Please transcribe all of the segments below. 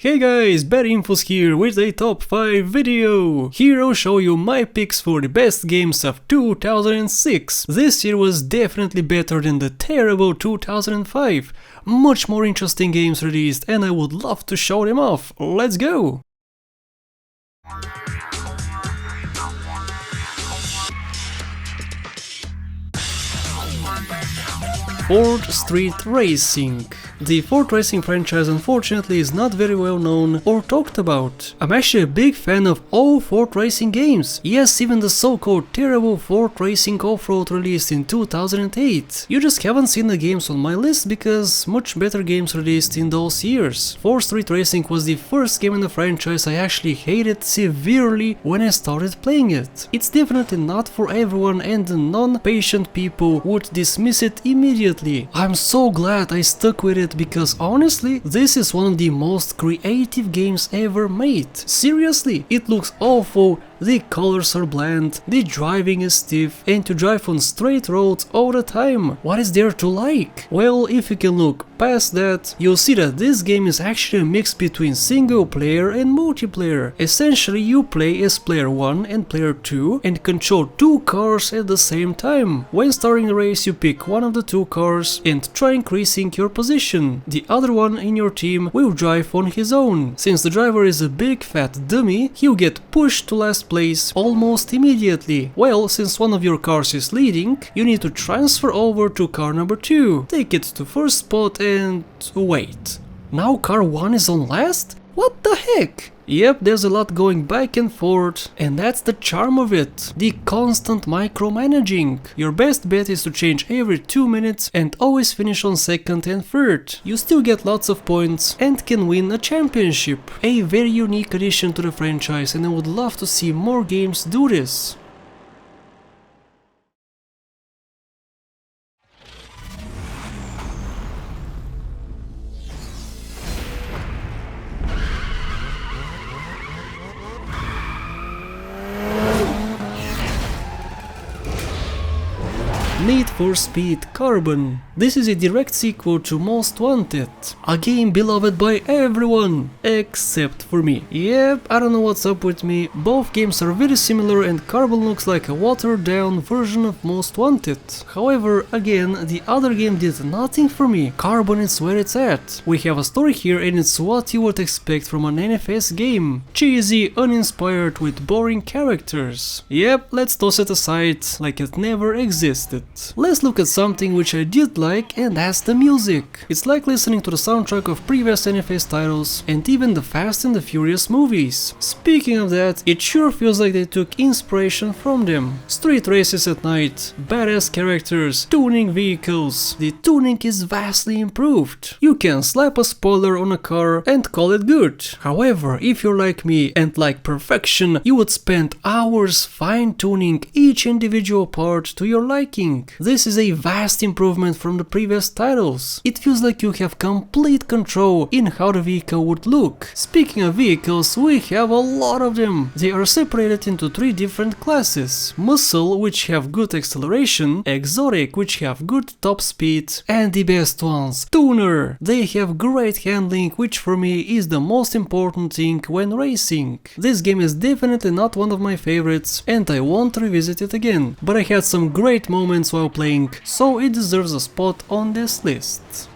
Hey guys, Bad Infos here with a top 5 video. Here I'll show you my picks for the best games of 2006. This year was definitely better than the terrible 2005. Much more interesting games released and I would love to show them off. Let's go! 4th Street Racing. The 4th Racing franchise unfortunately is not very well known or talked about. I'm actually a big fan of all 4th Racing games. Yes, even the so-called terrible 4th Racing Off-Road released in 2008. You just haven't seen the games on my list because much better games released in those years. 4th Street Racing was the first game in the franchise I actually hated severely when I started playing it. It's definitely not for everyone and the non-patient people would dismiss it immediately. I'm so glad I stuck with it because honestly, this is one of the most creative games ever made. Seriously, it looks awful, the colors are bland, the driving is stiff, and to drive on straight roads all the time. What is there to like? Well, if you can look past that, you'll see that this game is actually a mix between single player and multiplayer. Essentially, you play as player 1 and player 2 and control two cars at the same time. When starting a race, you pick one of the two cars and try increasing your position. The other one in your team will drive on his own. Since the driver is a big fat dummy, he'll get pushed to last place almost immediately. Well, since one of your cars is leading, you need to transfer over to car number 2, take it to first spot and wait. Now car 1 is on last? What the heck? Yep, there's a lot going back and forth, and that's the charm of it. The constant micromanaging. Your best bet is to change every 2 minutes and always finish on second and third. You still get lots of points and can win a championship. A very unique addition to the franchise, and I would love to see more games do this. Need for Speed Carbon. This is a direct sequel to Most Wanted, a game beloved by everyone, except for me. Yep, I don't know what's up with me, both games are very similar and Carbon looks like a watered down version of Most Wanted. However, again, the other game did nothing for me. Carbon is where it's at. We have a story here and it's what you would expect from an NFS game. Cheesy, uninspired with boring characters. Yep, let's toss it aside like it never existed. Let's look at something which I did like, and that's the music. It's like listening to the soundtrack of previous NFS titles and even the Fast and the Furious movies. Speaking of that, it sure feels like they took inspiration from them. Street races at night, badass characters, tuning vehicles. The tuning is vastly improved. You can slap a spoiler on a car and call it good. However, if you're like me and like perfection, you would spend hours fine-tuning each individual part to your liking. This is a vast improvement from the previous titles. It feels like you have complete control in how the vehicle would look. Speaking of vehicles, we have a lot of them. They are separated into 3 different classes: Muscle, which have good acceleration, Exotic, which have good top speed, and the best ones, Tuner. They have great handling, which for me is the most important thing when racing. This game is definitely not one of my favorites and I won't revisit it again, but I had some great moments while playing, so it deserves a spot on this list.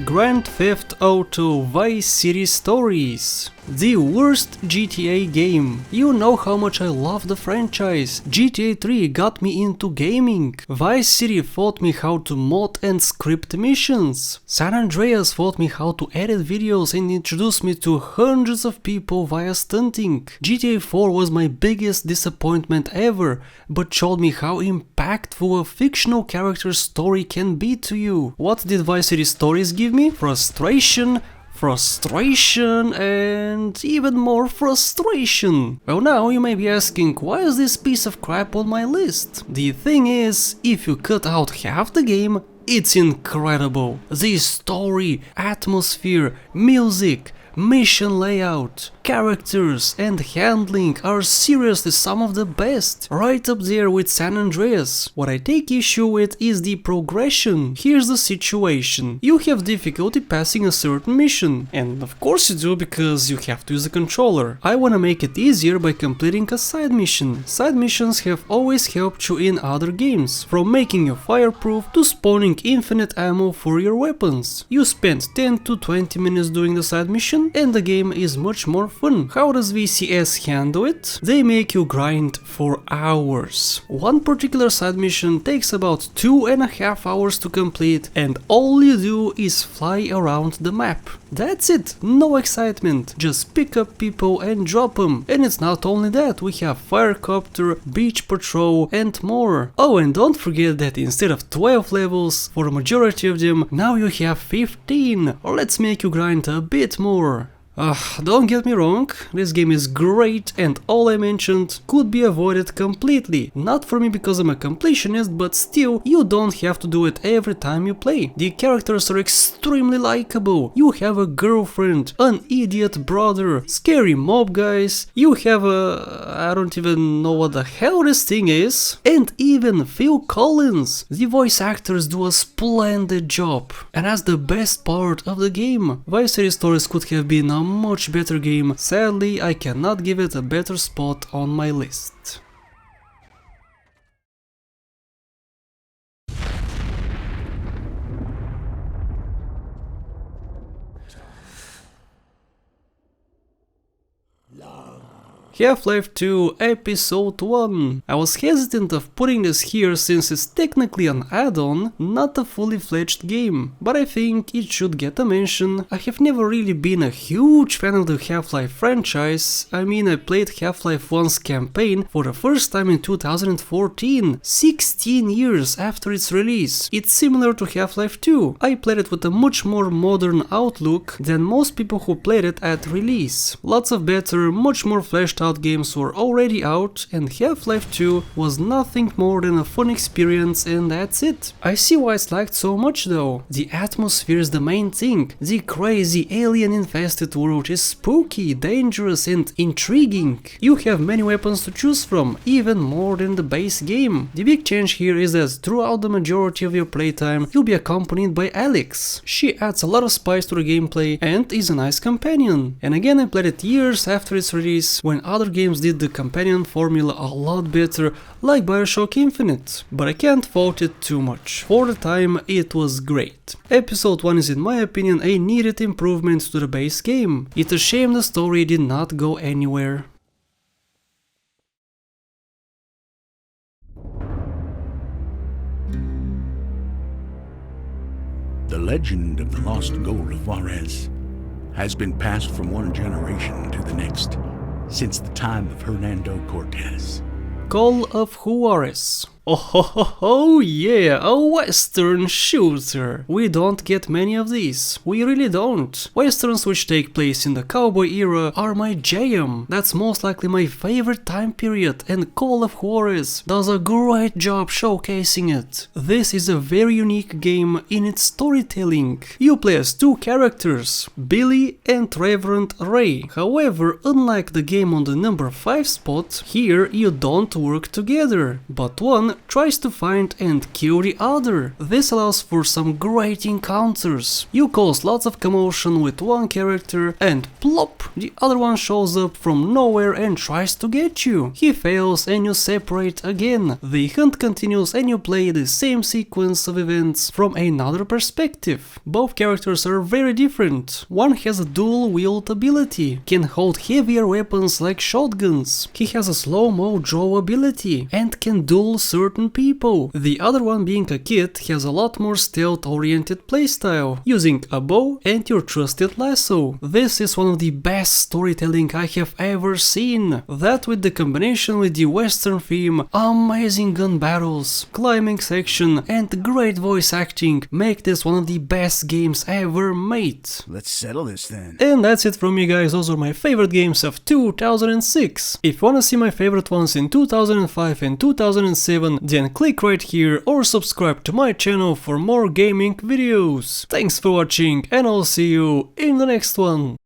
Grand Theft Auto Vice City Stories. The worst GTA game. You know how much I love the franchise. GTA 3 got me into gaming. Vice City taught me how to mod and script missions. San Andreas taught me how to edit videos and introduced me to hundreds of people via stunting. GTA 4 was my biggest disappointment ever, but showed me how impactful a fictional character's story can be to you. What did Vice City Stories give me? Frustration, and even more frustration. Well, now you may be asking, why is this piece of crap on my list? The thing is, if you cut out half the game, it's incredible. The story, atmosphere, music, mission layout, characters and handling are seriously some of the best, right up there with San Andreas. What I take issue with is the progression. Here's the situation. You have difficulty passing a certain mission, and of course you do because you have to use a controller. I wanna make it easier by completing a side mission. Side missions have always helped you in other games, from making you fireproof to spawning infinite ammo for your weapons. You spend 10 to 20 minutes doing the side mission and the game is much more fun. How does VCS handle it? They make you grind for hours. One particular side mission takes about 2.5 hours to complete and all you do is fly around the map. That's it, no excitement, just pick up people and drop them. And it's not only that, we have Firecopter, Beach Patrol and more. Oh, and don't forget that instead of 12 levels for a majority of them, now you have 15. Let's make you grind a bit more. Don't get me wrong, this game is great and all I mentioned could be avoided completely. Not for me because I'm a completionist, but still, you don't have to do it every time you play. The characters are extremely likable. You have a girlfriend, an idiot brother, scary mob guys, you have I don't even know what the hell this thing is, and even Phil Collins. The voice actors do a splendid job. And that's the best part of the game. Vice City Stories could have been a much better game. Sadly, I cannot give it a better spot on my list. Half-Life 2 Episode 1. I was hesitant of putting this here since it's technically an add-on, not a fully fledged game, but I think it should get a mention. I have never really been a huge fan of the Half-Life franchise. I mean, I played Half-Life 1's campaign for the first time in 2014, 16 years after its release. It's similar to Half-Life 2. I played it with a much more modern outlook than most people who played it at release. Lots of better, much more fleshed out games were already out, and Half-Life 2 was nothing more than a fun experience and that's it. I see why it's liked so much though. The atmosphere is the main thing. The crazy alien infested world is spooky, dangerous and intriguing. You have many weapons to choose from, even more than the base game. The big change here is that throughout the majority of your playtime you'll be accompanied by Alex. She adds a lot of spice to the gameplay and is a nice companion. And again, I played it years after its release, when other games did the companion formula a lot better, like Bioshock Infinite, but I can't fault it too much. For the time, it was great. Episode 1 is in my opinion a needed improvement to the base game. It's a shame the story did not go anywhere. The legend of the lost gold of Juarez has been passed from one generation to the next since the time of Hernando Cortez. Call of Juarez. Oh yeah, a western shooter. We don't get many of these. We really don't. Westerns which take place in the cowboy era are my jam. That's most likely my favorite time period, and Call of Juarez does a great job showcasing it. This is a very unique game in its storytelling. You play as two characters, Billy and Reverend Ray. However, unlike the game on the number 5 spot, here you don't work together, but one tries to find and kill the other. This allows for some great encounters. You cause lots of commotion with one character and plop, the other one shows up from nowhere and tries to get you. He fails and you separate again. The hunt continues and you play the same sequence of events from another perspective. Both characters are very different. One has a dual-wield ability, can hold heavier weapons like shotguns. He has a slow-mo draw ability and can duel certain people. The other one, being a kid, has a lot more stealth-oriented playstyle, using a bow and your trusted lasso. This is one of the best storytelling I have ever seen. That, with the combination with the western theme, amazing gun battles, climbing section and great voice acting, make this one of the best games ever made. Let's settle this then. And that's it from me, guys. Those are my favorite games of 2006. If you wanna see my favorite ones in 2005 and 2007, then click right here or subscribe to my channel for more gaming videos. Thanks for watching and I'll see you in the next one.